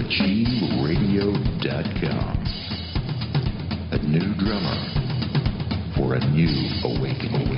Achieveradio.com. A new drummer for a new awakening.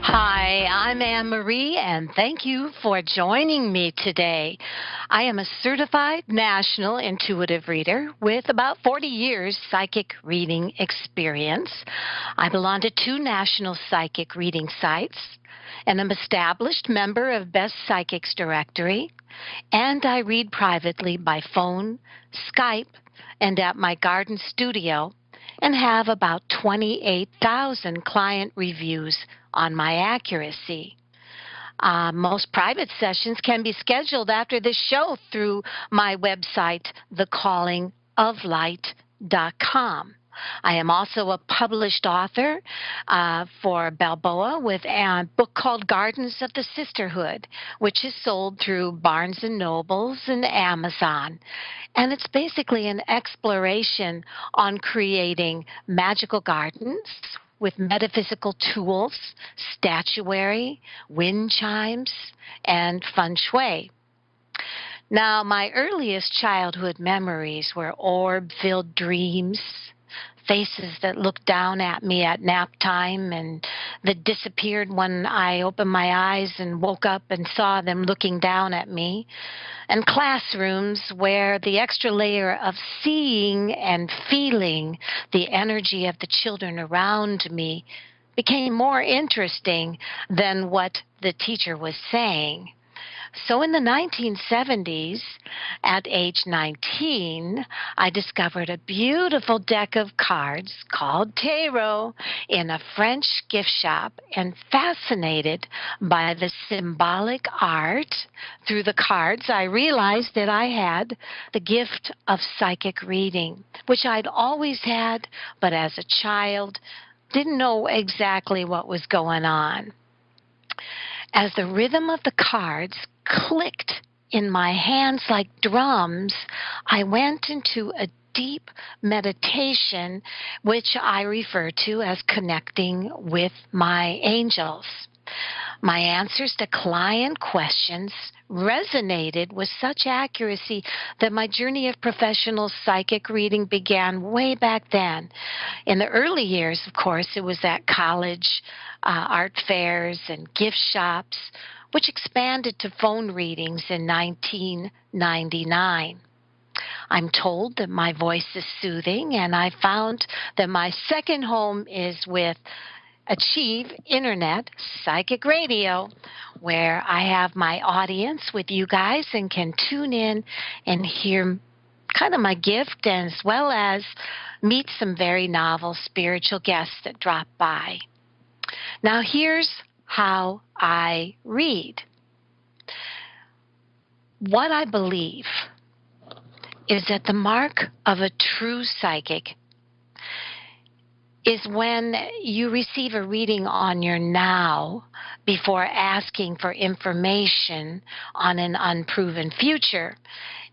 Hi, I'm Anne Marie, and thank you for joining me today. I am a certified national intuitive reader with about 40 years psychic reading experience. I belong to 2 national psychic reading sites, and I'm an established member of Best Psychics Directory, and I read privately by phone, Skype, and at my garden studio, and have about 28,000 client reviews on my accuracy. Most private sessions can be scheduled after this show through my website, thecallingoflight.com. I am also a published author for Balboa with a book called Gardens of the Sisterhood, which is sold through Barnes & Nobles and Amazon. And it's basically an exploration on creating magical gardens with metaphysical tools, statuary, wind chimes, and feng shui. Now, my earliest childhood memories were orb-filled dreams, faces that looked down at me at nap time and that disappeared when I opened my eyes and woke up and saw them looking down at me, and classrooms where the extra layer of seeing and feeling the energy of the children around me became more interesting than what the teacher was saying. So in the 1970s, at age 19, I discovered a beautiful deck of cards called tarot in a French gift shop, and fascinated by the symbolic art through the cards, I realized that I had the gift of psychic reading, which I'd always had, but as a child didn't know exactly what was going on. As the rhythm of the cards clicked in my hands like drums, I went into a deep meditation, which I refer to as connecting with my angels. My answers to client questions resonated with such accuracy that my journey of professional psychic reading began way back then. In the early years, of course, it was at college, art fairs, and gift shops, which expanded to phone readings in 1999. I'm told that my voice is soothing, and I found that my second home is with Achieve Internet Psychic Radio, where I have my audience with you guys and can tune in and hear kind of my gift, as well as meet some very novel spiritual guests that drop by. Now here's how I read. What I believe is that the mark of a true psychic is when you receive a reading on your now before asking for information on an unproven future.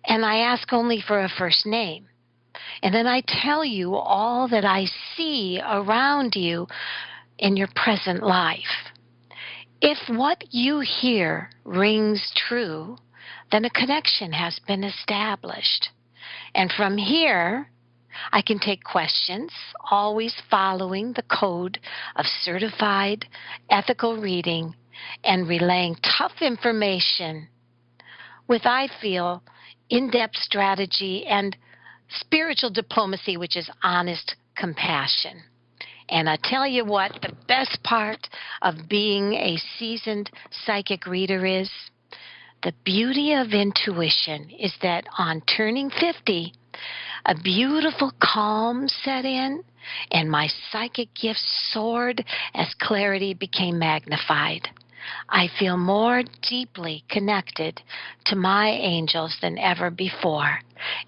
And I ask only for a first name. And then I tell you all that I see around you in your present life. If what you hear rings true, then a connection has been established. And from here, I can take questions, always following the code of certified ethical reading and relaying tough information with, I feel, in depth strategy and spiritual diplomacy, which is honest compassion. And I tell you what, the best part of being a seasoned psychic reader is the beauty of intuition is that on turning 50, a beautiful calm set in, and my psychic gifts soared as clarity became magnified. I feel more deeply connected to my angels than ever before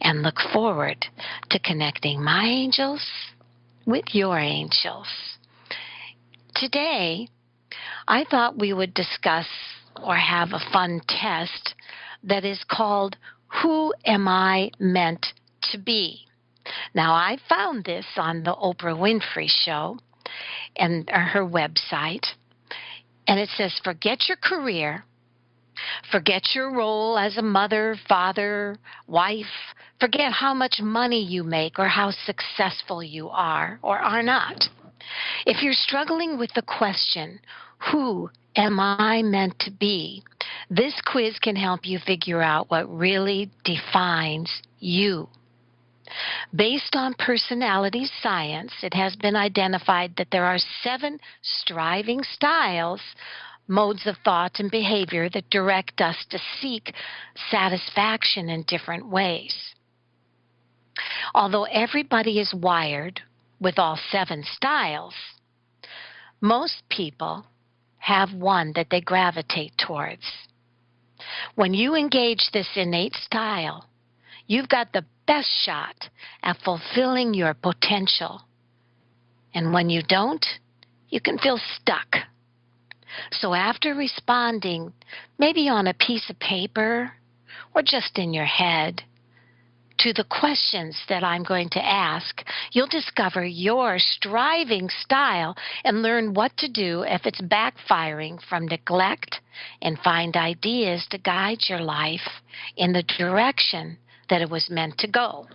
and look forward to connecting my angels with your angels. Today, I thought we would discuss or have a fun test that is called Who Am I Meant to Be? Now, I found this on the Oprah Winfrey Show and her website, and it says, forget your career, forget your role as a mother, father, wife, forget how much money you make or how successful you are or are not. If you're struggling with the question, who am I meant to be? This quiz can help you figure out what really defines you. Based on personality science, it has been identified that there are 7 striving styles, modes of thought and behavior that direct us to seek satisfaction in different ways. Although everybody is wired with all 7 styles, most people have one that they gravitate towards. When you engage this innate style, you've got the best shot at fulfilling your potential. And when you don't, you can feel stuck. So after responding, maybe on a piece of paper or just in your head, to the questions that I'm going to ask, you'll discover your striving style and learn what to do if it's backfiring from neglect and find ideas to guide your life in the direction that it was meant to go.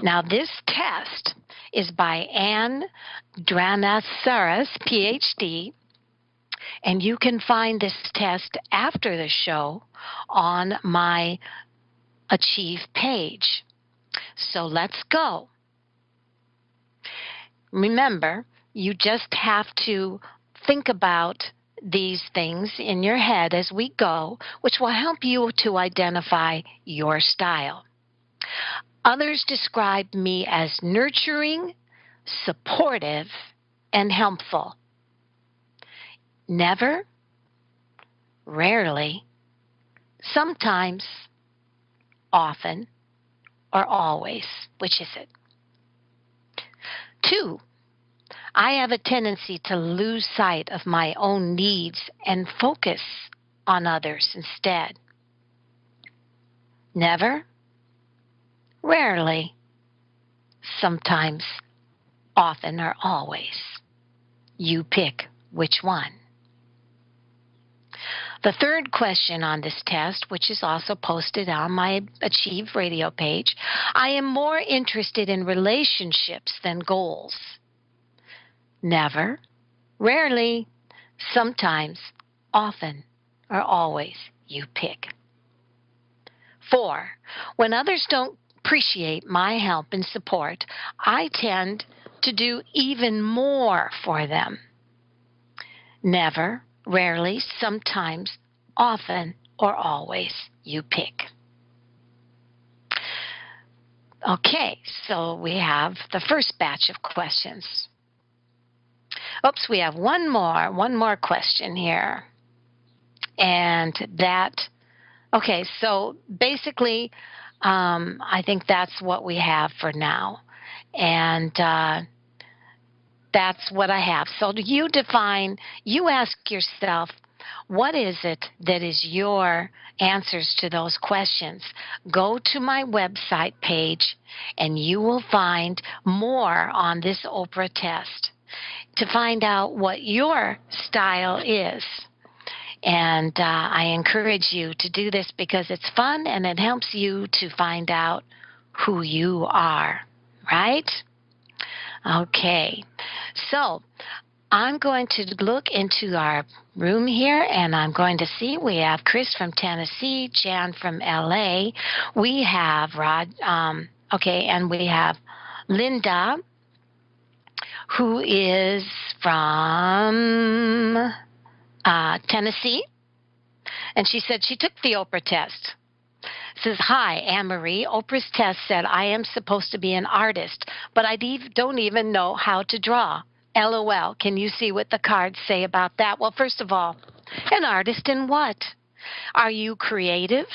Now, this test is by Anne Dranasaris, PhD, and you can find this test after the show on my Achieve page. So let's go. Remember, you just have to think about these things in your head as we go, which will help you to identify your style. Others describe me as nurturing, supportive, and helpful. Never, rarely, sometimes, often, or always. Which is it? 2, I have a tendency to lose sight of my own needs and focus on others instead. Never, rarely, sometimes, often, or always. You pick which one. The third question on this test, which is also posted on my Achieve radio page, I am more interested in relationships than goals. Never, rarely, sometimes, often, or always. You pick. 4, when others don't appreciate my help and support, I tend to do even more for them. Never, rarely, sometimes, often, or always. You pick. Okay, so we have the first batch of questions. Oops, we have one more question here. And that, okay, so basically, I think that's what we have for now. And that's what I have. So you define, you ask yourself, what is it that is your answers to those questions? Go to my website page and you will find more on this Oprah test to find out what your style is. And I encourage you to do this because it's fun and it helps you to find out who you are, right? Okay. So I'm going to look into our room here, and I'm going to see we have Chris from Tennessee, Jan from LA. We have and we have Linda, who is from Tennessee, and she said she took the Oprah test. Says, hi, Anne-Marie. Oprah's test said I am supposed to be an artist, but I don't even know how to draw. LOL. Can you see what the cards say about that? Well, first of all, an artist in what? Are you creative?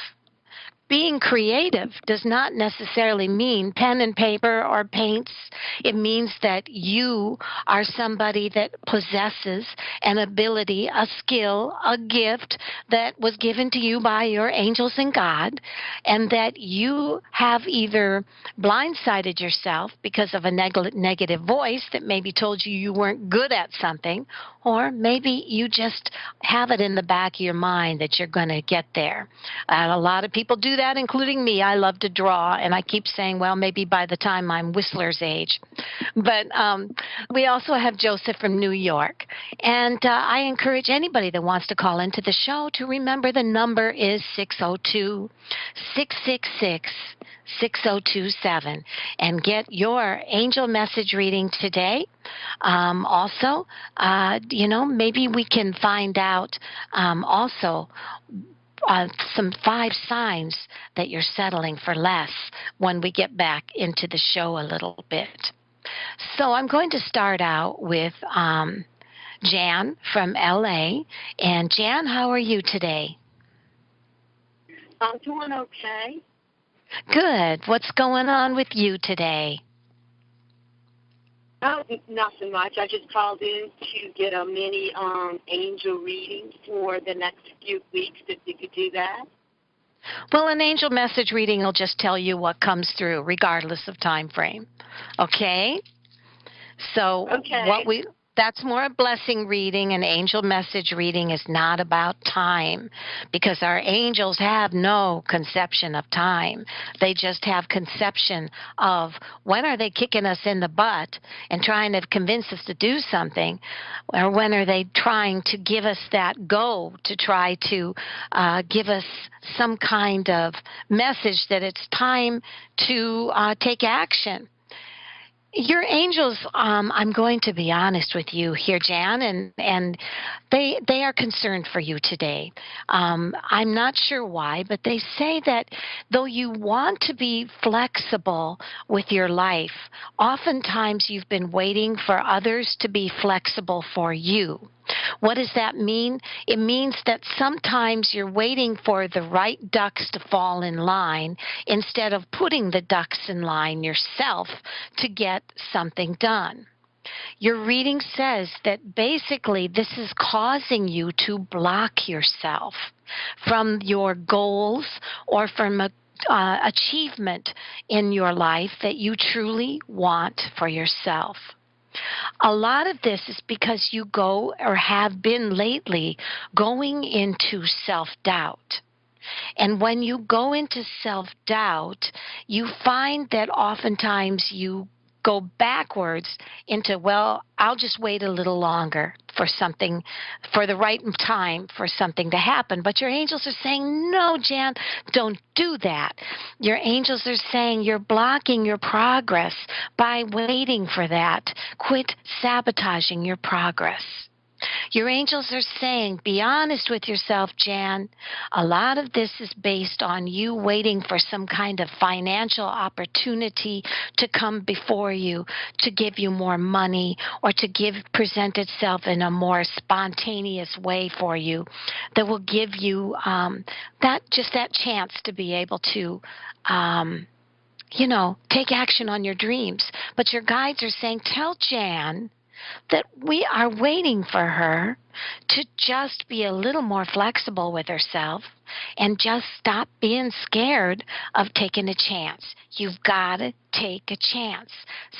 Being creative does not necessarily mean pen and paper or paints. It means that you are somebody that possesses an ability, a skill, a gift that was given to you by your angels and God, and that you have either blindsided yourself because of a negative voice that maybe told you you weren't good at something, or maybe you just have it in the back of your mind that you're going to get there. And a lot of people do that, including me. I love to draw, and I keep saying, well, maybe by the time I'm Whistler's age. But we also have Joseph from New York. And I encourage anybody that wants to call into the show to remember the number is 602-666-6027 and get your angel message reading today. Also, maybe we can find out also some 5 signs that you're settling for less when we get back into the show a little bit. So I'm going to start out with Jan from LA. And Jan, how are you today? I'm doing okay. Good. What's going on with you today? Oh, nothing much. I just called in to get a mini angel reading for the next few weeks, if you could do that. Well, an angel message reading will just tell you what comes through, regardless of time frame. Okay? So okay. That's more a blessing reading. An angel message reading is not about time, because our angels have no conception of time. They just have conception of when are they kicking us in the butt and trying to convince us to do something, or when are they trying to give us that go to try to give us some kind of message that it's time to take action. Your angels, I'm going to be honest with you here, Jan, and they are concerned for you today. I'm not sure why, but they say that though you want to be flexible with your life, oftentimes you've been waiting for others to be flexible for you. What does that mean? It means that sometimes you're waiting for the right ducks to fall in line instead of putting the ducks in line yourself to get something done. Your reading says that basically this is causing you to block yourself from your goals or from achievement in your life that you truly want for yourself. A lot of this is because you go or have been lately going into self-doubt. And when you go into self-doubt, you find that oftentimes you go backwards into, well, I'll just wait a little longer for something, for the right time for something to happen. But your angels are saying, no, Jan, don't do that. Your angels are saying you're blocking your progress by waiting for that. Quit sabotaging your progress. Your angels are saying, be honest with yourself, Jan. A lot of this is based on you waiting for some kind of financial opportunity to come before you, to give you more money, or to present itself in a more spontaneous way for you that will give you that chance to be able to take action on your dreams. But your guides are saying, tell Jan that we are waiting for her to just be a little more flexible with herself and just stop being scared of taking a chance. You've got to take a chance.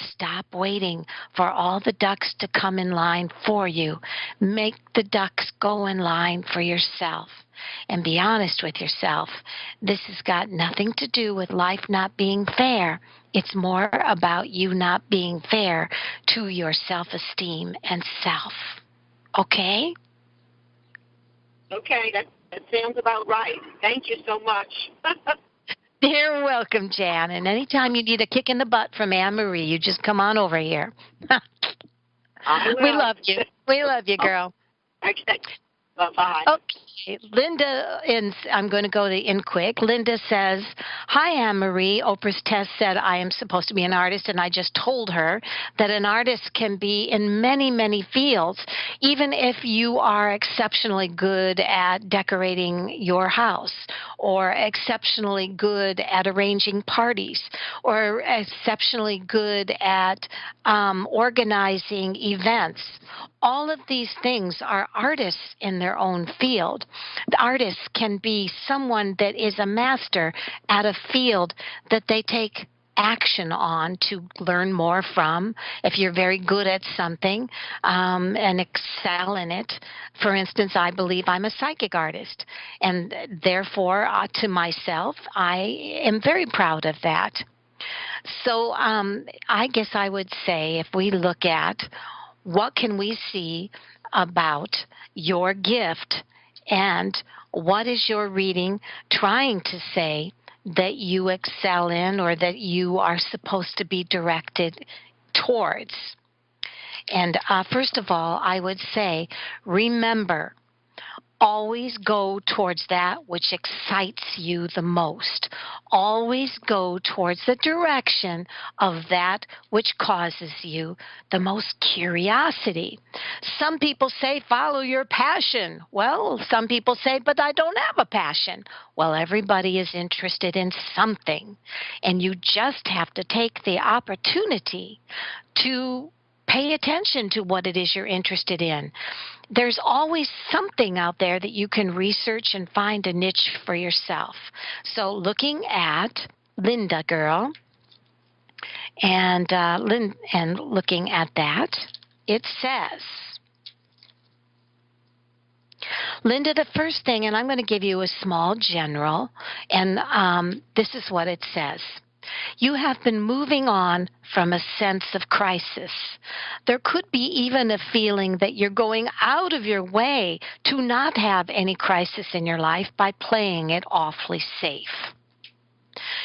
Stop waiting for all the ducks to come in line for you. Make the ducks go in line for yourself. And be honest with yourself. This has got nothing to do with life not being fair. It's more about you not being fair to your self-esteem and self. Okay? Okay, that sounds about right. Thank you so much. You're welcome, Jan. And anytime you need a kick in the butt from Anne Marie, you just come on over here. I will. We love you. We love you, girl. Okay. Bye-bye. Okay, Linda, I'm going to go in quick. Linda says, hi, Anne-Marie. Oprah's test said I am supposed to be an artist, and I just told her that an artist can be in many, many fields, even if you are exceptionally good at decorating your house, or exceptionally good at arranging parties, or exceptionally good at organizing events. All of these things are artists in their own field. The artist can be someone that is a master at a field that they take action on to learn more from. If you're very good at something and excel in it, for instance, I believe I'm a psychic artist, and therefore to myself, I am very proud of that. So I guess I would say if we look at what can we see about your gift and what is your reading trying to say that you excel in or that you are supposed to be directed towards. And first of all, I would say, remember, always go towards that which excites you the most. Always go towards the direction of that which causes you the most curiosity. Some people say, follow your passion. Well, some people say, but I don't have a passion. Well, everybody is interested in something, and you just have to take the opportunity to pay attention to what it is you're interested in. There's always something out there that you can research and find a niche for yourself. So looking at Linda girl and looking at that, it says, Linda, the first thing, and I'm going to give you a small general, and this is what it says. You have been moving on from a sense of crisis. There could be even a feeling that you're going out of your way to not have any crisis in your life by playing it awfully safe.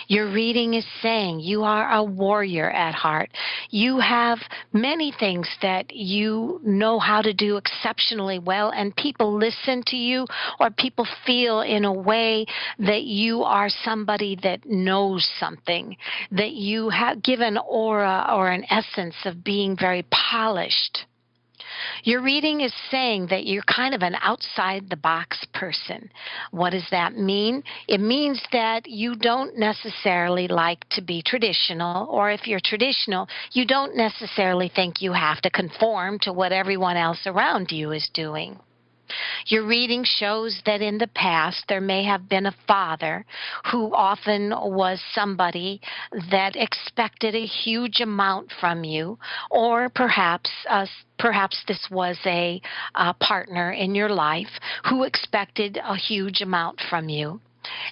Your reading is saying you are a warrior at heart. You have many things that you know how to do exceptionally well, and people listen to you, or people feel in a way that you are somebody that knows something, that you have given aura or an essence of being very polished. Your reading is saying that you're kind of an outside-the-box person. What does that mean? It means that you don't necessarily like to be traditional, or if you're traditional, you don't necessarily think you have to conform to what everyone else around you is doing. Your reading shows that in the past there may have been a father who often was somebody that expected a huge amount from you, or perhaps this was a partner in your life who expected a huge amount from you.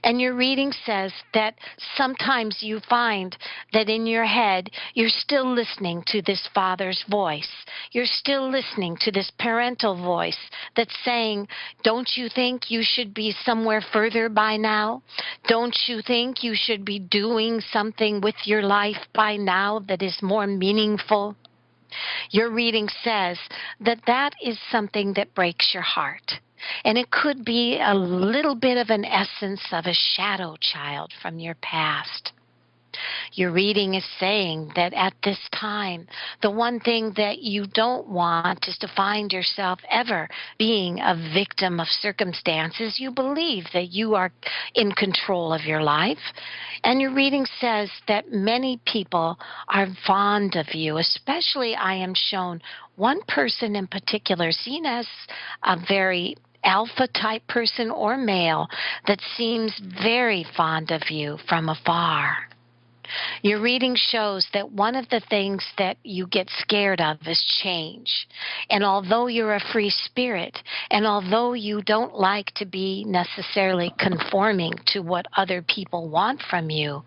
And your reading says that sometimes you find that in your head you're still listening to this father's voice. You're still listening to this parental voice that's saying, don't you think you should be somewhere further by now? Don't you think you should be doing something with your life by now that is more meaningful? Your reading says that that is something that breaks your heart. And it could be a little bit of an essence of a shadow child from your past. Your reading is saying that at this time, the one thing that you don't want is to find yourself ever being a victim of circumstances. You believe that you are in control of your life. And your reading says that many people are fond of you, especially I am shown one person in particular, seen as a very alpha type person or male that seems very fond of you from afar. Your reading shows that one of the things that you get scared of is change. And although you're a free spirit, and although you don't like to be necessarily conforming to what other people want from you,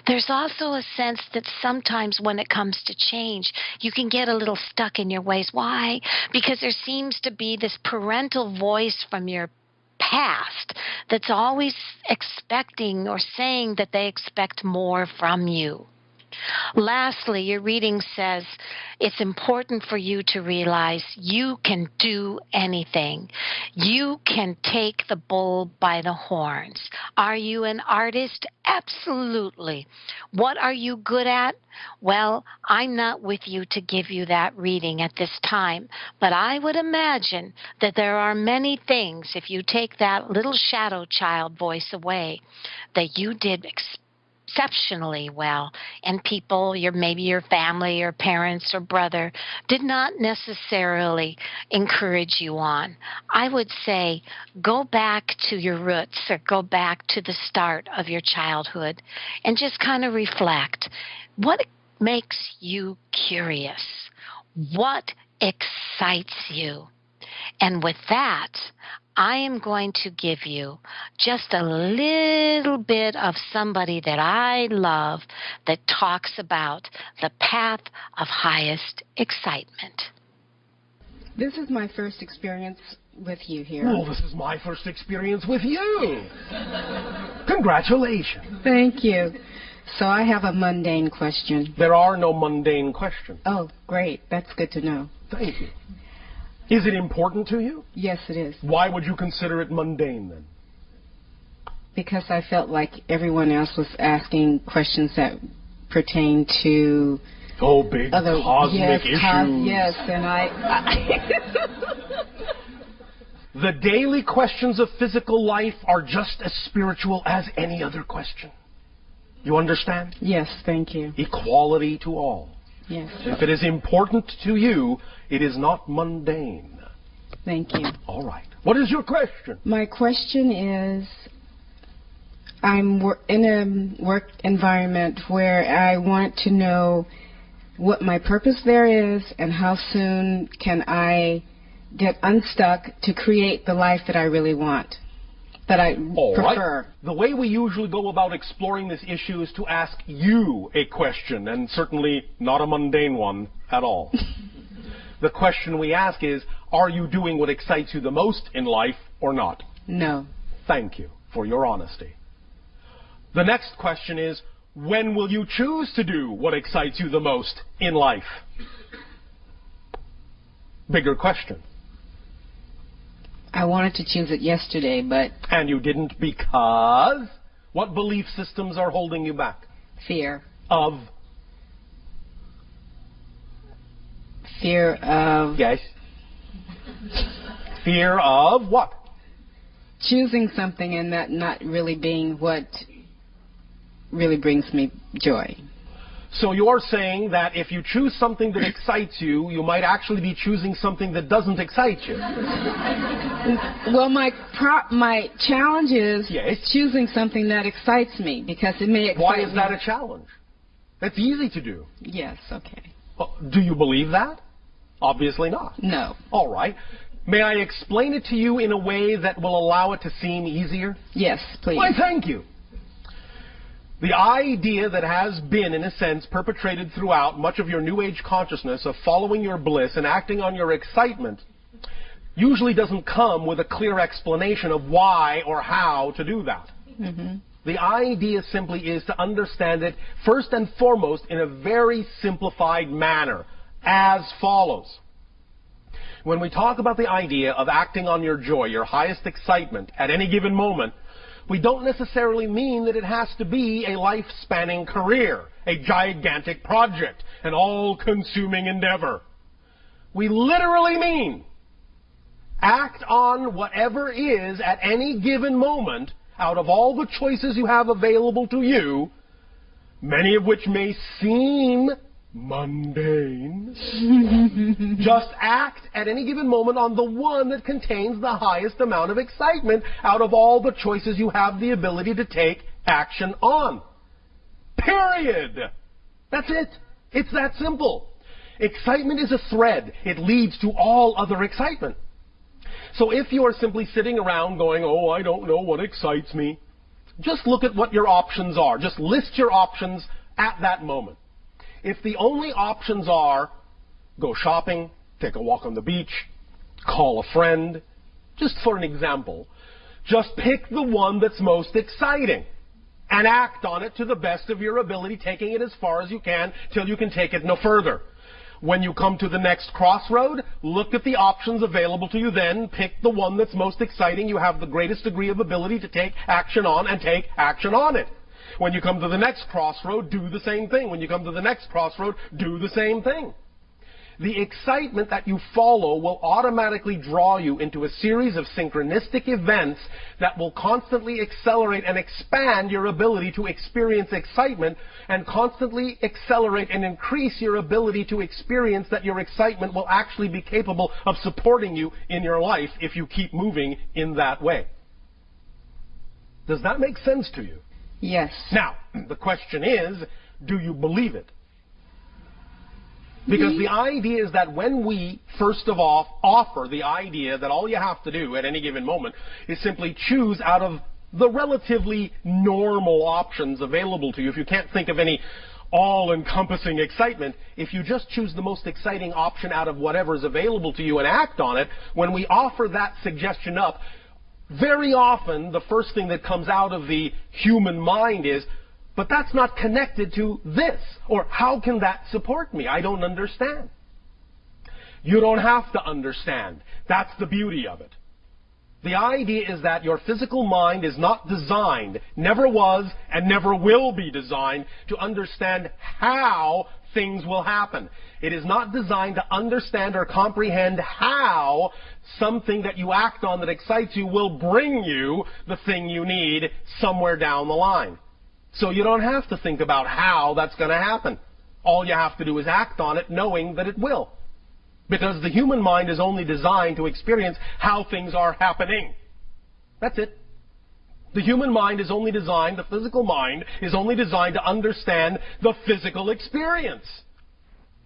there's also a sense that sometimes when it comes to change, you can get a little stuck in your ways. Why? Because there seems to be this parental voice from your past that's always expecting or saying that they expect more from you. Lastly, your reading says it's important for you to realize you can do anything. You can take the bull by the horns. Are you an artist? Absolutely. What are you good at? Well, I'm not with you to give you that reading at this time, but I would imagine that there are many things, if you take that little shadow child voice away, that you did exceptionally well, and people, maybe your family or parents or brother, did not necessarily encourage you on. I would say go back to your roots or go back to the start of your childhood and just kind of reflect. What makes you curious? What excites you? And with that, I am going to give you just a little bit of somebody that I love that talks about the path of highest excitement. This is my first experience with you here. Well, this is my first experience with you. Congratulations. Thank you. So I have a mundane question. There are no mundane questions. Oh, great. That's good to know. Thank you. Is it important to you? Yes, it is. Why would you consider it mundane, then? Because I felt like everyone else was asking questions that pertain to Big other cosmic issues. Yes, and The daily questions of physical life are just as spiritual as any other question. You understand? Yes, thank you. Equality to all. Yes. If it is important to you, it is not mundane. Thank you. All right. What is your question? My question is, I'm in a work environment where I want to know what my purpose there is and how soon can I get unstuck to create the life that I really want, that I prefer. Right. The way we usually go about exploring this issue is to ask you a question, and certainly not a mundane one at all. The question we ask is, are you doing what excites you the most in life or not? No. Thank you for your honesty. The next question is, when will you choose to do what excites you the most in life? Bigger question. I wanted to choose it yesterday, but... And you didn't because? What belief systems are holding you back? Fear. Of? Fear of... Yes. Fear of what? Choosing something and that not really being what really brings me joy. So you're saying that if you choose something that excites you, you might actually be choosing something that doesn't excite you. Well, my challenge is Yes. choosing something that excites me, because it may excite me. Why is that a challenge? That's easy to do. Yes, okay. Well, do you believe that? Obviously not. No. All right. May I explain it to you in a way that will allow it to seem easier? Yes, please. Why, thank you. The idea that has been, in a sense, perpetrated throughout much of your New Age consciousness of following your bliss and acting on your excitement usually doesn't come with a clear explanation of why or how to do that. Mm-hmm. The idea simply is to understand it first and foremost in a very simplified manner, as follows. When we talk about the idea of acting on your joy, your highest excitement at any given moment, we don't necessarily mean that it has to be a life-spanning career, a gigantic project, an all-consuming endeavor. We literally mean act on whatever is at any given moment out of all the choices you have available to you, many of which may seem mundane. Just act at any given moment on the one that contains the highest amount of excitement out of all the choices you have the ability to take action on. Period. That's it. It's that simple. Excitement is a thread. It leads to all other excitement. So if you are simply sitting around going, oh, I don't know what excites me, just look at what your options are. Just list your options at that moment. If the only options are go shopping, take a walk on the beach, call a friend, just for an example, just pick the one that's most exciting and act on it to the best of your ability, taking it as far as you can till you can take it no further. When you come to the next crossroad, look at the options available to you then, pick the one that's most exciting, you have the greatest degree of ability to take action on, and take action on it. When you come to the next crossroad, do the same thing. When you come to the next crossroad, do the same thing. The excitement that you follow will automatically draw you into a series of synchronistic events that will constantly accelerate and expand your ability to experience excitement, and constantly accelerate and increase your ability to experience that your excitement will actually be capable of supporting you in your life if you keep moving in that way. Does that make sense to you? Yes. Now, the question is, do you believe it? Because the idea is that when we, first of all, offer the idea that all you have to do at any given moment is simply choose out of the relatively normal options available to you. If you can't think of any all-encompassing excitement, if you just choose the most exciting option out of whatever is available to you and act on it, when we offer that suggestion up, very often the first thing that comes out of the human mind is, but that's not connected to this, or how can that support me? I don't understand. You don't have to understand. That's the beauty of it. The idea is that your physical mind is not designed, never was and never will be designed to understand how things will happen. It is not designed to understand or comprehend how something that you act on that excites you will bring you the thing you need somewhere down the line. So you don't have to think about how that's going to happen. All you have to do is act on it knowing that it will. Because the human mind is only designed to experience how things are happening. That's it. The human mind is only designed, the physical mind is only designed to understand the physical experience.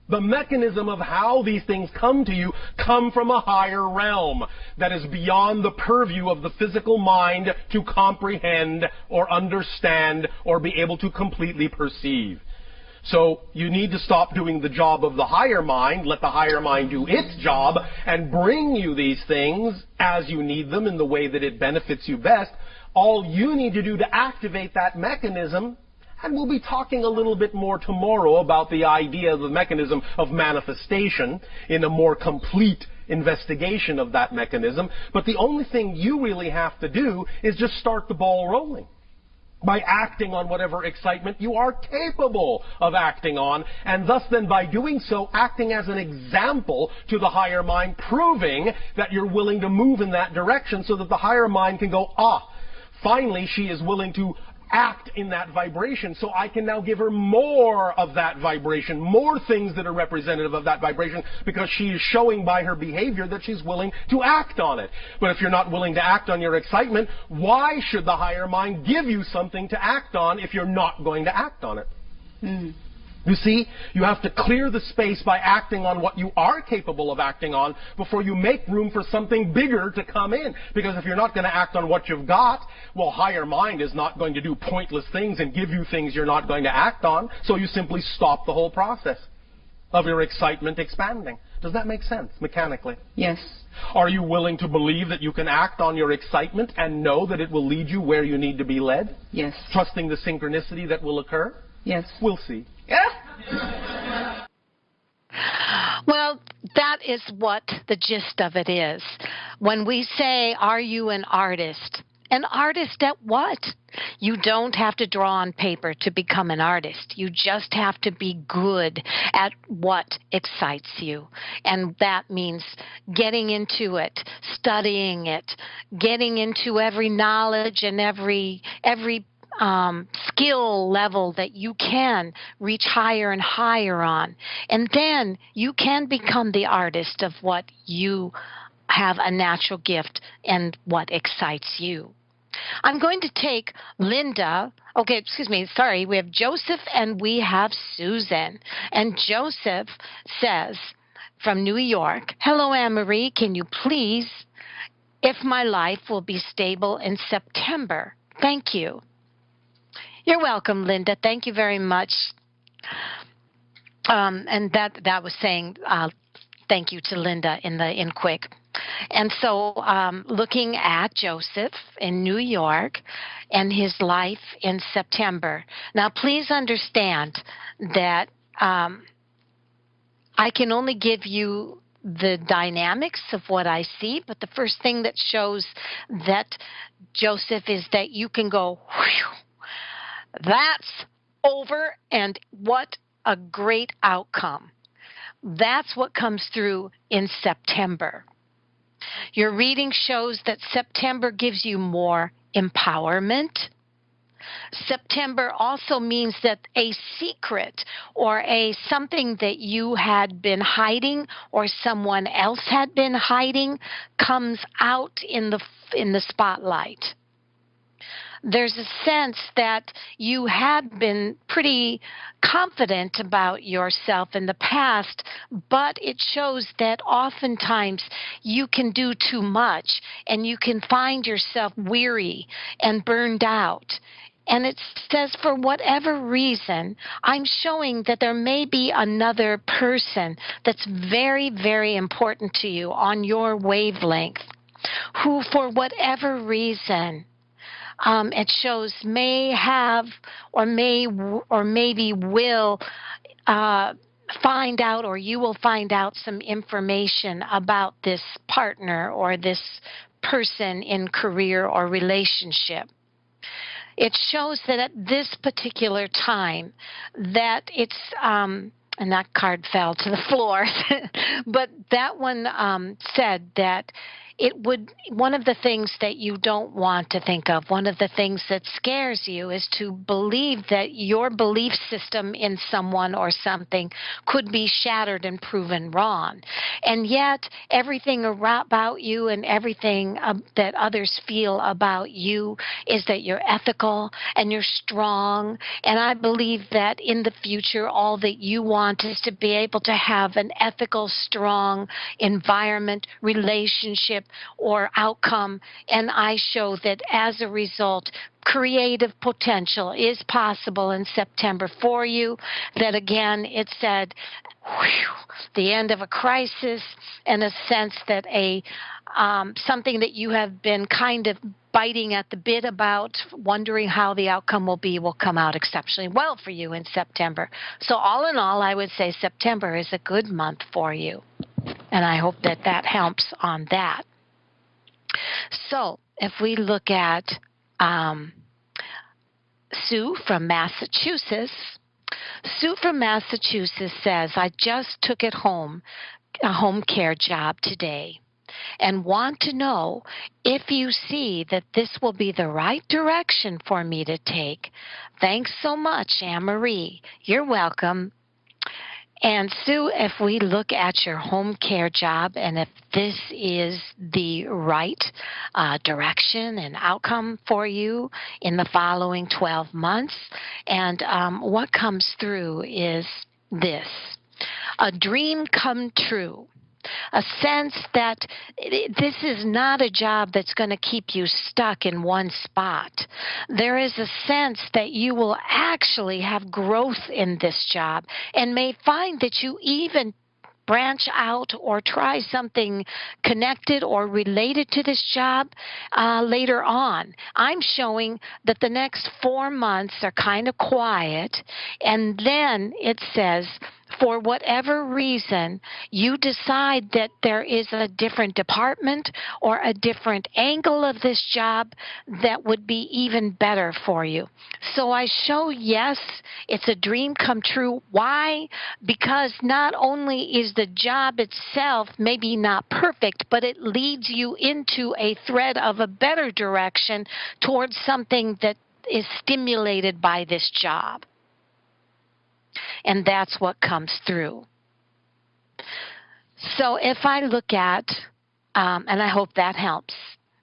The mechanism of how these things come to you come from a higher realm that is beyond the purview of the physical mind to comprehend or understand or be able to completely perceive. So you need to stop doing the job of the higher mind, let the higher mind do its job, and bring you these things as you need them in the way that it benefits you best. All you need to do to activate that mechanism, and we'll be talking a little bit more tomorrow about the idea of the mechanism of manifestation in a more complete investigation of that mechanism, but the only thing you really have to do is just start the ball rolling by acting on whatever excitement you are capable of acting on, and thus then by doing so, acting as an example to the higher mind, proving that you're willing to move in that direction so that the higher mind can go, finally she is willing to act in that vibration, so I can now give her more of that vibration, more things that are representative of that vibration, because she is showing by her behavior that she's willing to act on it. But if you're not willing to act on your excitement, why should the higher mind give you something to act on if you're not going to act on it? You see, you have to clear the space by acting on what you are capable of acting on before you make room for something bigger to come in. Because if you're not going to act on what you've got, well, higher mind is not going to do pointless things and give you things you're not going to act on. So you simply stop the whole process of your excitement expanding. Does that make sense mechanically? Yes. Are you willing to believe that you can act on your excitement and know that it will lead you where you need to be led? Yes. Trusting the synchronicity that will occur? Yes. We'll see. Well, that is what the gist of it is. When we say, are you an artist? An artist at what? You don't have to draw on paper to become an artist. You just have to be good at what excites you. And that means getting into it, studying it, getting into every knowledge and every skill level that you can reach higher and higher on. And then you can become the artist of what you have a natural gift and what excites you. I'm going to take Linda. Okay, excuse me. Sorry. We have Joseph and we have Susan. And Joseph says from New York, hello, Anne-Marie. Can you please, if my life will be stable in September? Thank you. You're welcome, Linda. Thank you very much. And that was saying thank you to Linda in quick. And so looking at Joseph in New York and his life in September. Now, please understand that I can only give you the dynamics of what I see, but the first thing that shows that Joseph is that you can go, whew, that's over, and what a great outcome. That's what comes through in September. Your reading shows that September gives you more empowerment. September also means that a secret or something that you had been hiding or someone else had been hiding comes out in the spotlight. There's a sense that you had been pretty confident about yourself in the past, but it shows that oftentimes you can do too much and you can find yourself weary and burned out. And it says for whatever reason, I'm showing that there may be another person that's very, very important to you on your wavelength who, for whatever reason, it shows may have or maybe will find out, or you will find out some information about this partner or this person in career or relationship. It shows that at this particular time that it's and that card fell to the floor, but that one said that it would, one of the things that you don't want to think of, one of the things that scares you is to believe that your belief system in someone or something could be shattered and proven wrong. And yet everything about you and everything that others feel about you is that you're ethical and you're strong. And I believe that in the future all that you want is to be able to have an ethical, strong environment, relationship, or outcome, and I show that as a result, creative potential is possible in September for you. That again, it said, the end of a crisis, and a sense that something that you have been kind of biting at the bit about, wondering how the outcome will be, will come out exceptionally well for you in September. So all in all, I would say September is a good month for you, and I hope that that helps on that. So if we look at Sue from Massachusetts, Sue from Massachusetts says, I just took a home care job today and want to know if you see that this will be the right direction for me to take. Thanks so much, Anne-Marie. You're welcome. And Sue, if we look at your home care job and if this is the right direction and outcome for you in the following 12 months, and what comes through is this: a dream come true. A sense that this is not a job that's going to keep you stuck in one spot. There is a sense that you will actually have growth in this job and may find that you even branch out or try something connected or related to this job later on. I'm showing that the next 4 months are kind of quiet, and then it says, for whatever reason, you decide that there is a different department or a different angle of this job that would be even better for you. So I show, yes, it's a dream come true. Why? Because not only is the job itself maybe not perfect, but it leads you into a thread of a better direction towards something that is stimulated by this job. And that's what comes through. So if I look at, and I hope that helps,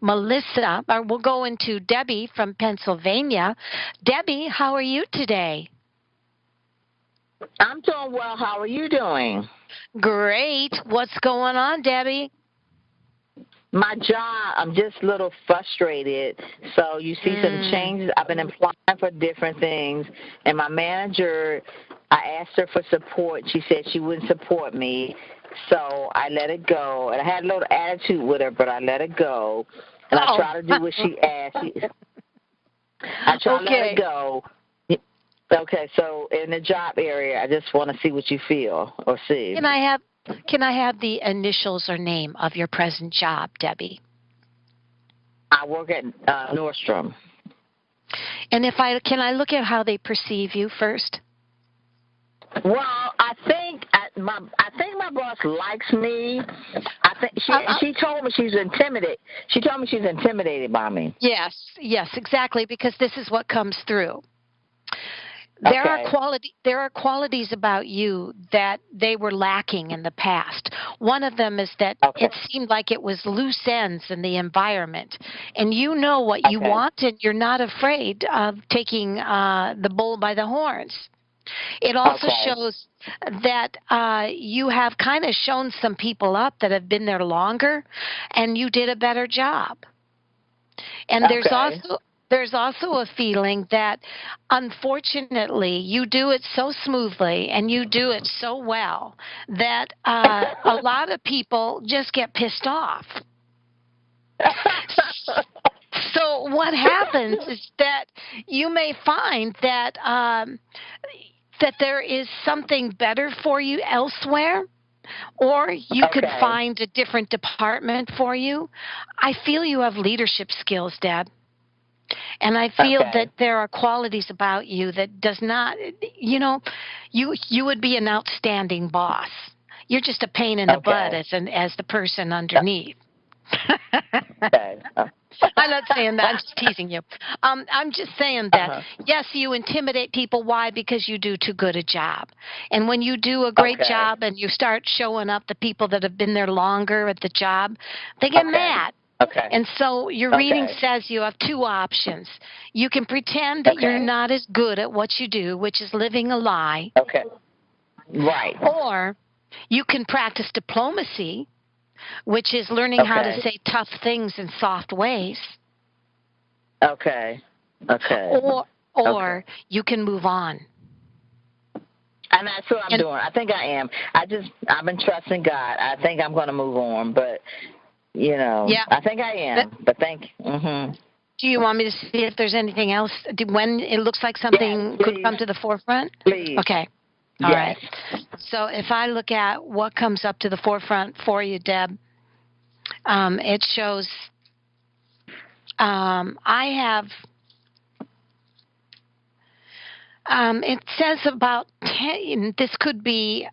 Melissa, or we'll go into Debbie from Pennsylvania. Debbie, how are you today? I'm doing well. How are you doing? Great. What's going on, Debbie? My job, I'm just a little frustrated. So you see some changes. I've been applying for different things. And my manager, I asked her for support. She said she wouldn't support me. So I let it go. And I had a little attitude with her, but I let it go. And I tried to do what she asked. I tried to let it go. Okay, so in the job area, I just want to see what you feel or see. Can I have the initials or name of your present job, Debbie? I work at Nordstrom. And can I look at how they perceive you first? Well, I think my boss likes me. I think she told me she's intimidated. She told me she's intimidated by me. Yes, exactly, because this is what comes through. There are qualities about you that they were lacking in the past. One of them is that it seemed like it was loose ends in the environment, and you know what you want, and you're not afraid of taking the bull by the horns. It also shows that you have kind of shown some people up that have been there longer, and you did a better job. And there's also a feeling that, unfortunately, you do it so smoothly and you do it so well that a lot of people just get pissed off. So what happens is that you may find that that there is something better for you elsewhere, or you could find a different department for you. I feel you have leadership skills, Deb. And I feel that there are qualities about you that does not, you would be an outstanding boss. You're just a pain in the butt as the person underneath. I'm not saying that. I'm just teasing you. I'm just saying that, yes, you intimidate people. Why? Because you do too good a job. And when you do a great job and you start showing up the people that have been there longer at the job, they get mad. And so your reading says you have two options. You can pretend that you're not as good at what you do, which is living a lie. Right. Or you can practice diplomacy, which is learning how to say tough things in soft ways. Or you can move on. And that's what I'm doing. I think I am. I've been trusting God. I think I'm going to move on, but I think I am. But thank you. Do you want me to see if there's anything else when it looks like something could come to the forefront? Please. Okay. All right. So if I look at what comes up to the forefront for you, Deb, it shows it says about 10, this could be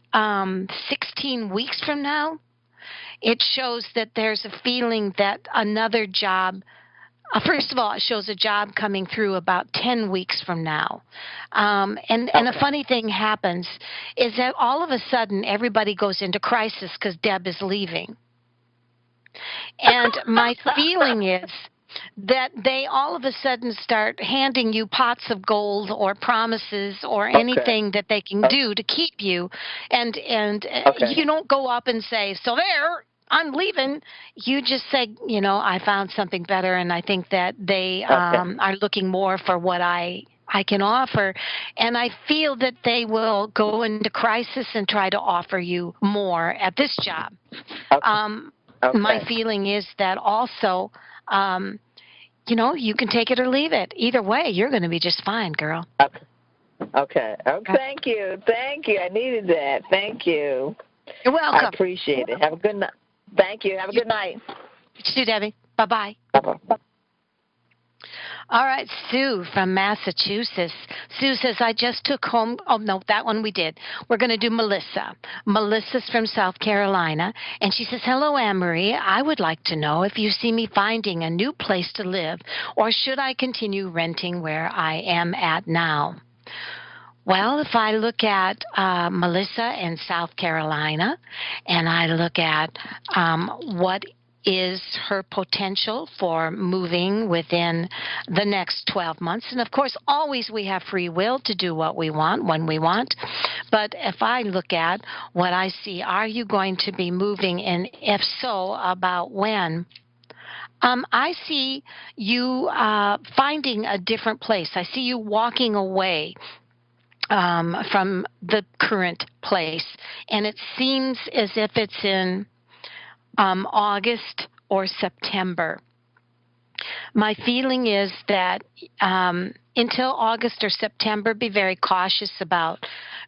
16 weeks from now. It shows that there's a feeling that another job, first of all, it shows a job coming through about 10 weeks from now. And a funny thing happens is that all of a sudden everybody goes into crisis because Deb is leaving. And my feeling is that they all of a sudden start handing you pots of gold or promises or anything that they can do to keep you. And you don't go up and say, so there, I'm leaving. You just say, I found something better, and I think that they are looking more for what I can offer. And I feel that they will go into crisis and try to offer you more at this job. My feeling is that also, you can take it or leave it. Either way, you're going to be just fine, girl. Okay. Thank you. I needed that. Thank you. You're welcome. I appreciate it. Have a good night. Thank you. Have a good night. You too, Debbie. Bye-bye. Bye-bye. All right, Sue from Massachusetts. Sue says, I just took home. Oh, no, that one we did. We're going to do Melissa. Melissa's from South Carolina. And she says, hello, Anne-Marie. I would like to know if you see me finding a new place to live, or should I continue renting where I am at now? Well, if I look at Melissa in South Carolina, and I look at what is her potential for moving within the next 12 months. And of course, always we have free will to do what we want when we want. But if I look at what I see, are you going to be moving? And if so, about when? I see you finding a different place. I see you walking away from the current place. And it seems as if it's in August or September. My feeling is that until August or September, be very cautious about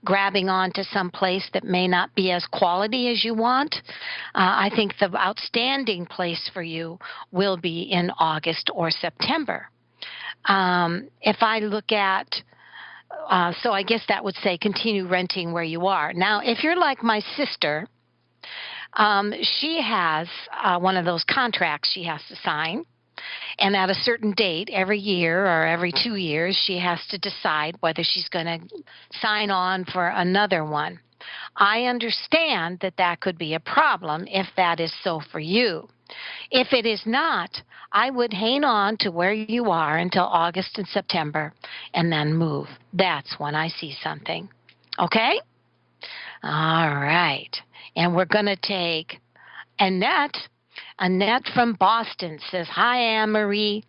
grabbing onto some place that may not be as quality as you want. I think the outstanding place for you will be in August or September. If I look at so I guess that would say continue renting where you are. Now, if you're like my sister, she has one of those contracts she has to sign, and at a certain date every year or every 2 years, she has to decide whether she's going to sign on for another one. I understand that that could be a problem if that is so for you. If it is not, I would hang on to where you are until August and September and then move. That's when I see something. Okay? All right. And we're going to take Annette. Annette from Boston says, hi, Anne-Marie.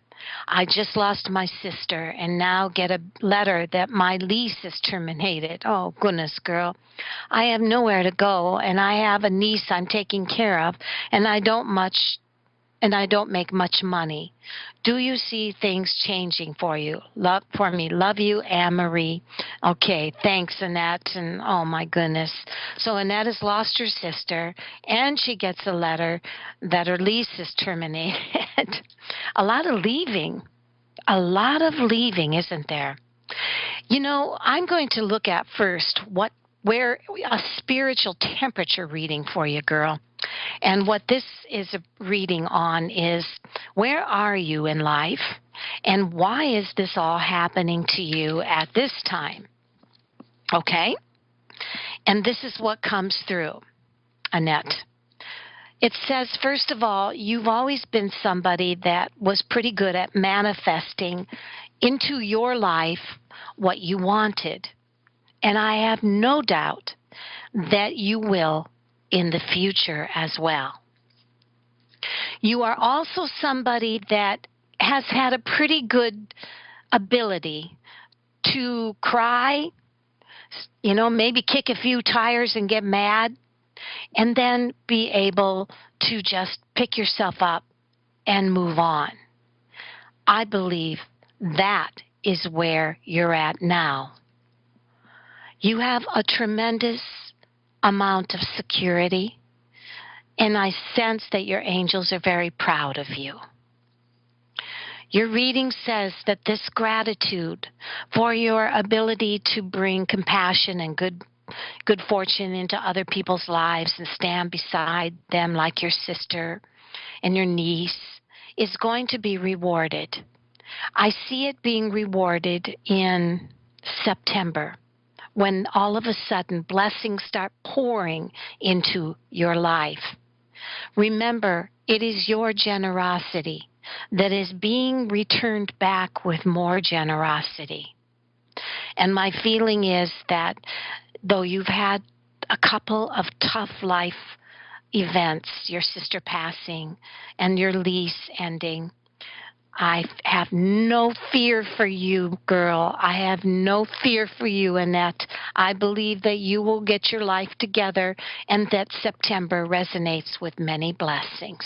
I just lost my sister and now get a letter that my lease is terminated. Oh, goodness, girl. I have nowhere to go, and I have a niece I'm taking care of, and I don't make much money. Do you see things changing for me? Love you, Anne-Marie. Okay, thanks, Annette. And oh my goodness. So Annette has lost her sister, and she gets a letter that her lease is terminated. A lot of leaving, isn't there? You know, I'm going to look at first where a spiritual temperature reading for you, girl. And what this is a reading on is, where are you in life, and why is this all happening to you at this time? Okay? And this is what comes through, Annette. It says, first of all, you've always been somebody that was pretty good at manifesting into your life what you wanted. And I have no doubt that you will in the future as well. You are also somebody that has had a pretty good ability to cry, you know, maybe kick a few tires and get mad, and then be able to just pick yourself up and move on. I believe that is where you're at now. You have a tremendous amount of security, and I sense that your angels are very proud of you. Your reading says that this gratitude for your ability to bring compassion and good fortune into other people's lives and stand beside them like your sister and your niece is going to be rewarded. I see it being rewarded in September, when all of a sudden blessings start pouring into your life. Remember, it is your generosity that is being returned back with more generosity. And my feeling is that though you've had a couple of tough life events, your sister passing and your lease ending, I have no fear for you, girl. I have no fear for you, Annette. I believe that you will get your life together and that September resonates with many blessings.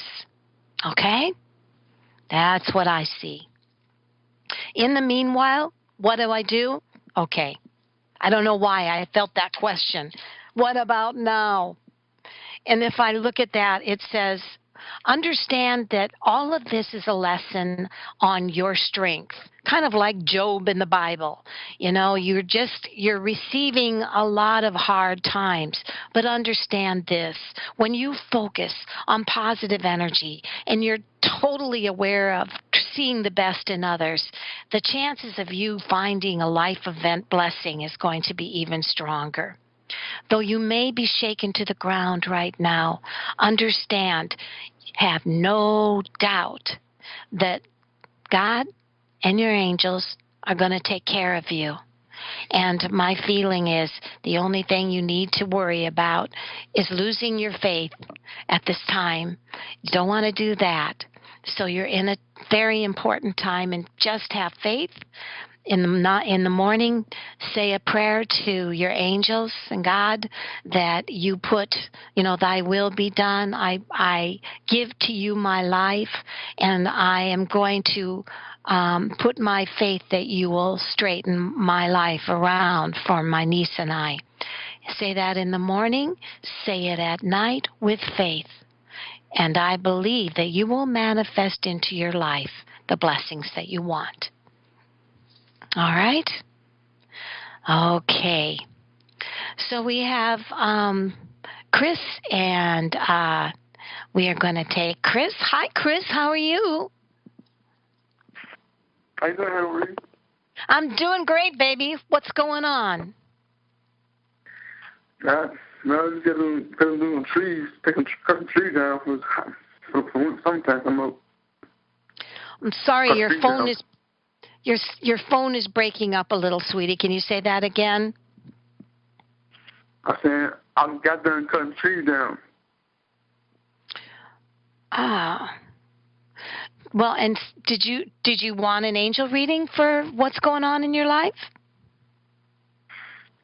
Okay? That's what I see. In the meanwhile, what do? Okay. I don't know why I felt that question. What about now? And if I look at that, it says, understand that all of this is a lesson on your strength, kind of like Job in the Bible. You know, you're receiving a lot of hard times, but understand this: when you focus on positive energy and you're totally aware of seeing the best in others, the chances of you finding a life event blessing is going to be even stronger. Though you may be shaken to the ground right now, understand, have no doubt that God and your angels are going to take care of you. And my feeling is the only thing you need to worry about is losing your faith at this time. You don't want to do that. So you're in a very important time, and just have faith. In the morning, say a prayer to your angels and God that you put, thy will be done. I give to you my life, and I am going to put my faith that you will straighten my life around for my niece and I. Say that in the morning, say it at night with faith. And I believe that you will manifest into your life the blessings that you want. All right? Okay. So we have Chris, and we are going to take Chris. Hi, Chris. How are you? How you doing, Henry? I'm doing great, baby. What's going on? No, just cutting doing trees, cutting trees down for sometimes I'm up. I'm sorry, your phone is your phone is breaking up a little, sweetie. Can you say that again? I said I got done cutting trees down. Ah. Well, and did you want an angel reading for what's going on in your life?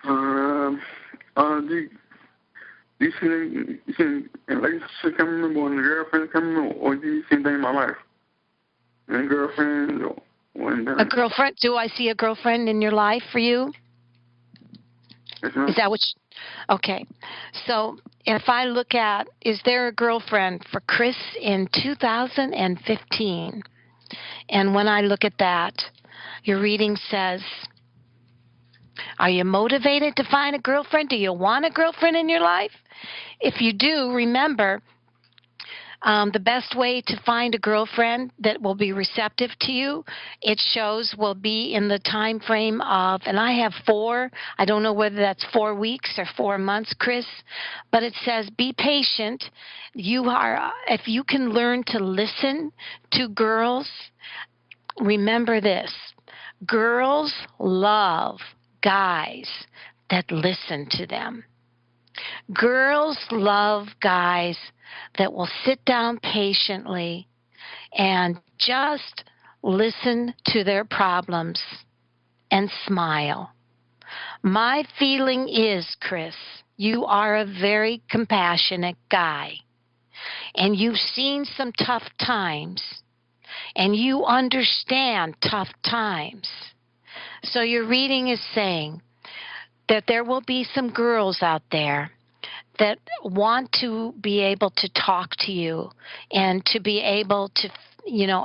Do you see a relationship coming or a girlfriend coming, or do you see anything in my life? A girlfriend or a girlfriend? Do I see a girlfriend in your life for you? Yes, ma'am. Is that what? Okay. So if I look at, is there a girlfriend for Chris in 2015? And when I look at that, your reading says, are you motivated to find a girlfriend? Do you want a girlfriend in your life? If you do, remember, the best way to find a girlfriend that will be receptive to you, it shows, will be in the time frame of, and I have 4, I don't know whether that's 4 weeks or 4 months, Chris, but it says be patient. If you can learn to listen to girls, remember this: girls love guys that listen to them. Girls love guys that will sit down patiently and just listen to their problems and smile. My feeling is, Chris, you are a very compassionate guy, and you've seen some tough times, and you understand tough times. So your reading is saying that there will be some girls out there that want to be able to talk to you and to be able to,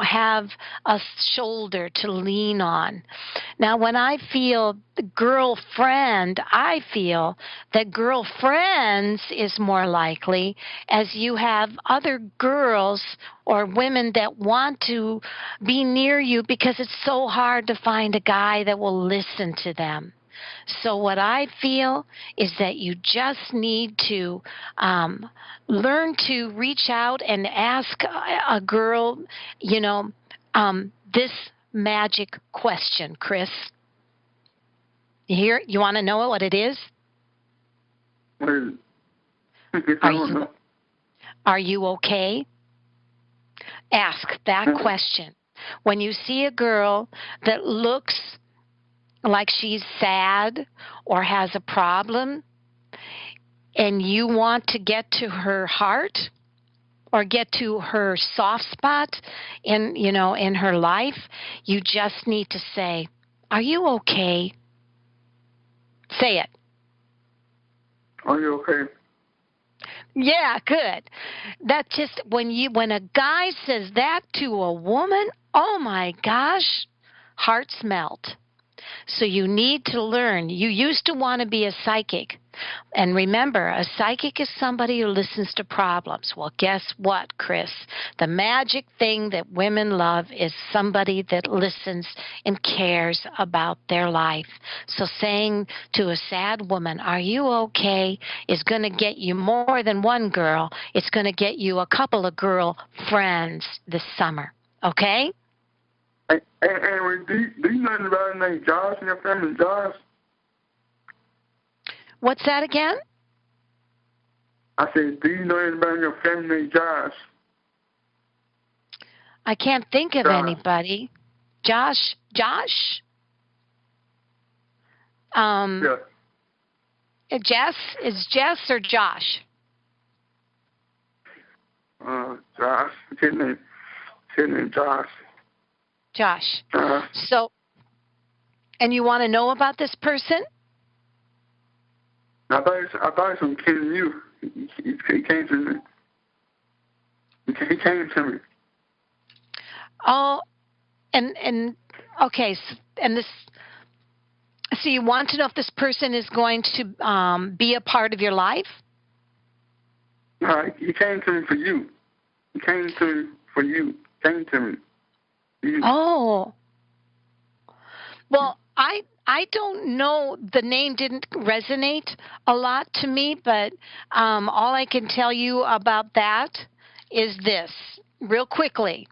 have a shoulder to lean on. Now, when I feel girlfriend, I feel that girlfriends is more likely, as you have other girls or women that want to be near you because it's so hard to find a guy that will listen to them. So what I feel is that you just need to learn to reach out and ask a girl, this magic question, Chris. You want to know what it is? Are you okay? Ask that question. When you see a girl that looks like she's sad or has a problem, and you want to get to her heart or get to her soft spot in her life, you just need to say, are you okay? Say it. Are you okay? Yeah, good. That just when a guy says that to a woman, oh my gosh, hearts melt. So you need to learn. You used to want to be a psychic. And remember, a psychic is somebody who listens to problems. Well, guess what, Chris? The magic thing that women love is somebody that listens and cares about their life. So saying to a sad woman, "Are you okay?" is going to get you more than one girl. It's going to get you a couple of girl friends this summer. Okay? And do you know anybody named Josh in your family, Josh? What's that again? I said, do you know anybody in your family named Josh? I can't think of Josh. anybody. Josh? Yeah. Jess? Is Jess or Josh? Josh. His name Josh. Josh. So, and you want to know about this person? I thought he's from KU. He came to me. He came to me. Oh, and okay, and this. So you want to know if this person is going to be a part of your life? No, he came to me for you. He came to me for you. Came to me. You. Oh. Well, I don't know. The name didn't resonate a lot to me, but all I can tell you about that is this, real quickly.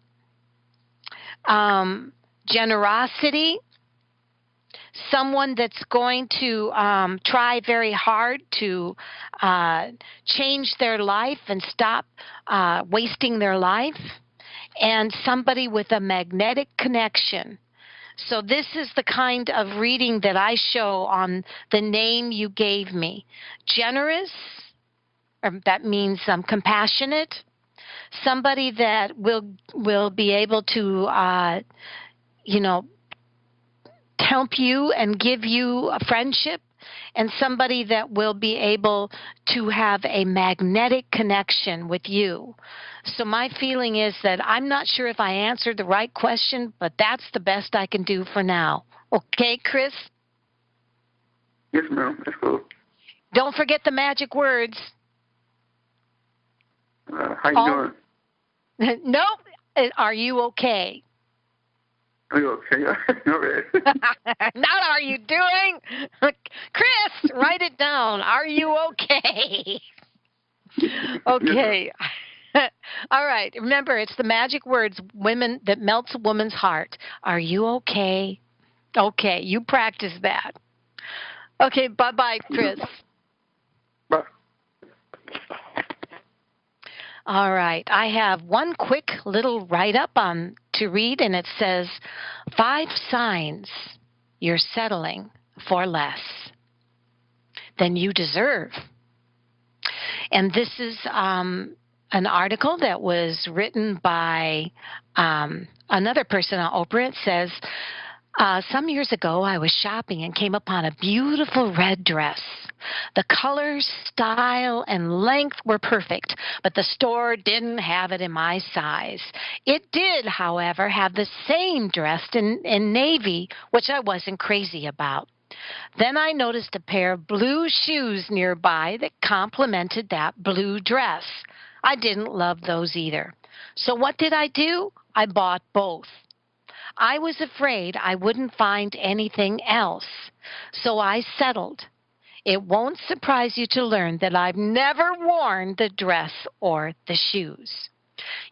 Generosity. Someone that's going to try very hard to change their life and stop wasting their life, and somebody with a magnetic connection. So this is the kind of reading that I show on the name you gave me. Generous, or that means compassionate. Somebody that will be able to, help you and give you a friendship, and somebody that will be able to have a magnetic connection with you. So my feeling is that I'm not sure if I answered the right question, but that's the best I can do for now. Okay, Chris? Yes, ma'am. That's cool. Don't forget the magic words. How you doing? Nope. Are you okay? Are you okay? Okay. Not are you doing? Chris, write it down. Are you okay? Okay. All right. Remember, it's the magic words, women, that melts a woman's heart. Are you okay? Okay. You practice that. Okay. Bye-bye, Chris. Bye. All right. I have one quick little write-up to read, and it says, 5 signs you're settling for less than you deserve. And this is an article that was written by another person on Oprah. It says, some years ago, I was shopping and came upon a beautiful red dress. The color, style, and length were perfect, but the store didn't have it in my size. It did, however, have the same dress in navy, which I wasn't crazy about. Then I noticed a pair of blue shoes nearby that complemented that blue dress. I didn't love those either. So what did I do? I bought both. I was afraid I wouldn't find anything else, so I settled. It won't surprise you to learn that I've never worn the dress or the shoes.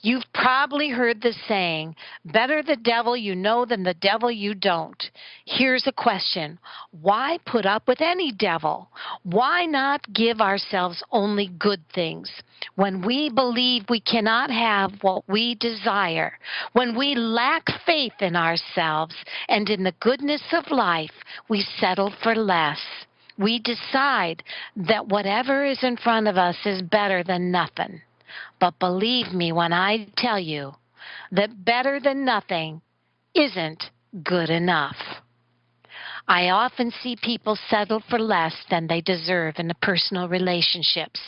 You've probably heard the saying, better the devil you know than the devil you don't. Here's a question. Why put up with any devil? Why not give ourselves only good things? When we believe we cannot have what we desire, when we lack faith in ourselves and in the goodness of life, we settle for less. We decide that whatever is in front of us is better than nothing. But believe me when I tell you that better than nothing isn't good enough. I often see people settle for less than they deserve in the personal relationships,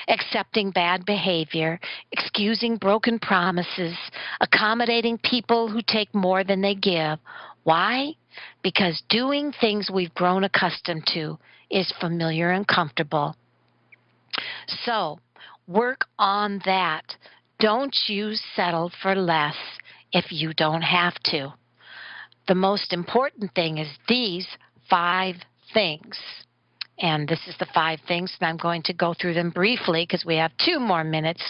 accepting bad behavior, excusing broken promises, accommodating people who take more than they give. Why? Because doing things we've grown accustomed to is familiar and comfortable. So, work on that. Don't you settle for less if you don't have to. The most important thing is these 5 things. And this is the 5 things, and I'm going to go through them briefly because we have 2 more minutes.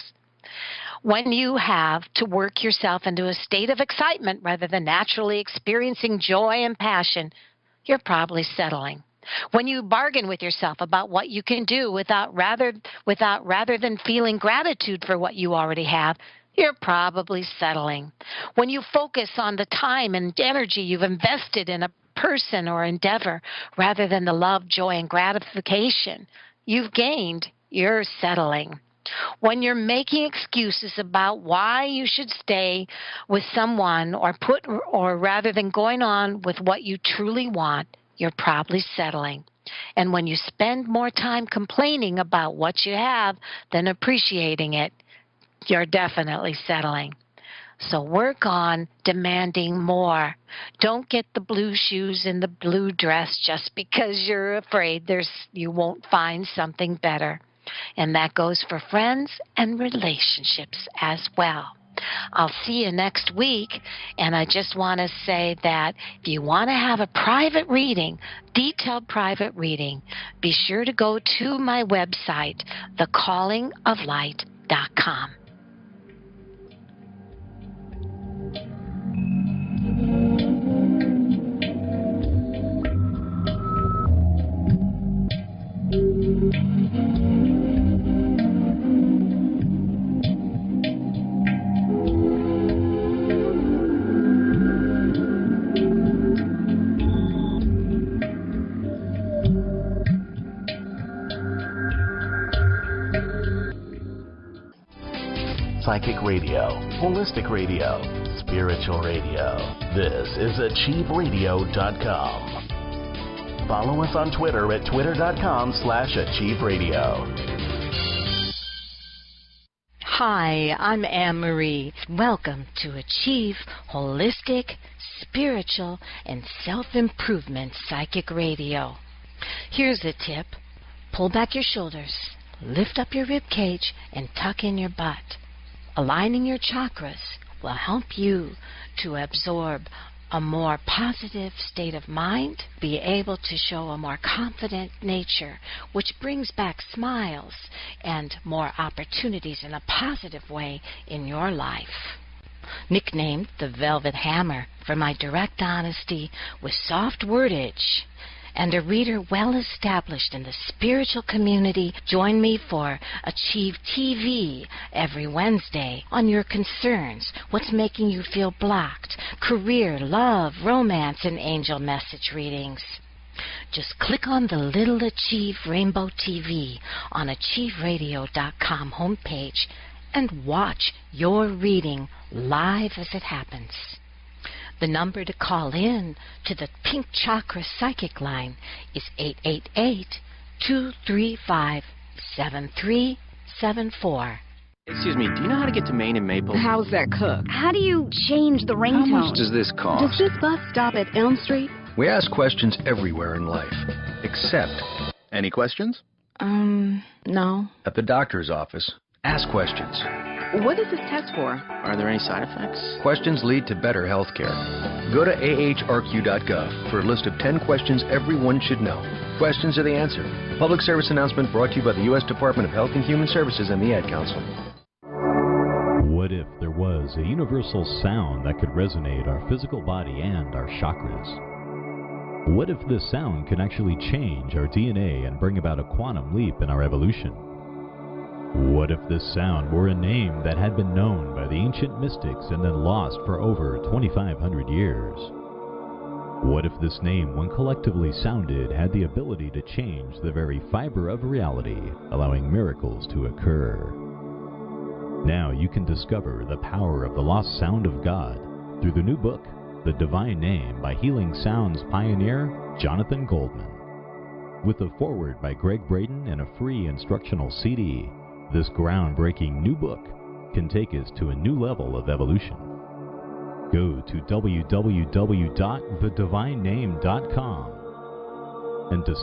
When you have to work yourself into a state of excitement rather than naturally experiencing joy and passion, you're probably settling. When you bargain with yourself about what you can do rather than feeling gratitude for what you already have, you're probably settling. When you focus on the time and energy you've invested in a person or endeavor rather than the love, joy, and gratification you've gained, you're settling. When you're making excuses about why you should stay with someone or rather than going on with what you truly want, you're probably settling. And when you spend more time complaining about what you have than appreciating it, you're definitely settling. So work on demanding more. Don't get the blue shoes and the blue dress just because you're afraid you won't find something better. And that goes for friends and relationships as well. I'll see you next week, and I just want to say that if you want to have a private reading, detailed private reading, be sure to go to my website, thecallingoflight.com. Psychic radio, holistic radio, spiritual radio. This is AchieveRadio.com. Follow us on Twitter at twitter.com/AchieveRadio. Hi, I'm Anne Marie. Welcome to Achieve Holistic, Spiritual, and Self-Improvement Psychic Radio. Here's a tip. Pull back your shoulders, lift up your rib cage, and tuck in your butt. Aligning your chakras will help you to absorb a more positive state of mind, be able to show a more confident nature, which brings back smiles and more opportunities in a positive way in your life. Nicknamed the Velvet Hammer for my direct honesty with soft wordage, and a reader well established in the spiritual community, join me for Achieve TV every Wednesday on your concerns, what's making you feel blocked, career, love, romance, and angel message readings. Just click on the little Achieve Rainbow TV on AchieveRadio.com homepage and watch your reading live as it happens. The number to call in to the Pink Chakra Psychic Line is 888-235-7374. Excuse me, do you know how to get to Maine and Maple? How's that cook? How do you change the ringtone? How much does this cost? Does this bus stop at Elm Street? We ask questions everywhere in life, except... Any questions? No. At the doctor's office, ask questions. What is this test for? Are there any side effects? Questions lead to better health care. Go to ahrq.gov for a list of 10 questions everyone should know. Questions are the answer. Public service announcement brought to you by the U.S. Department of Health and Human Services and the Ad Council. What if there was a universal sound that could resonate our physical body and our chakras? What if this sound could actually change our DNA and bring about a quantum leap in our evolution? What if this sound were a name that had been known by the ancient mystics and then lost for over 2,500 years? What if this name, when collectively sounded, had the ability to change the very fiber of reality, allowing miracles to occur? Now you can discover the power of the lost sound of God through the new book, The Divine Name, by Healing Sounds pioneer Jonathan Goldman. With a foreword by Greg Braden and a free instructional CD, this groundbreaking new book can take us to a new level of evolution. Go to www.thedivinename.com and discover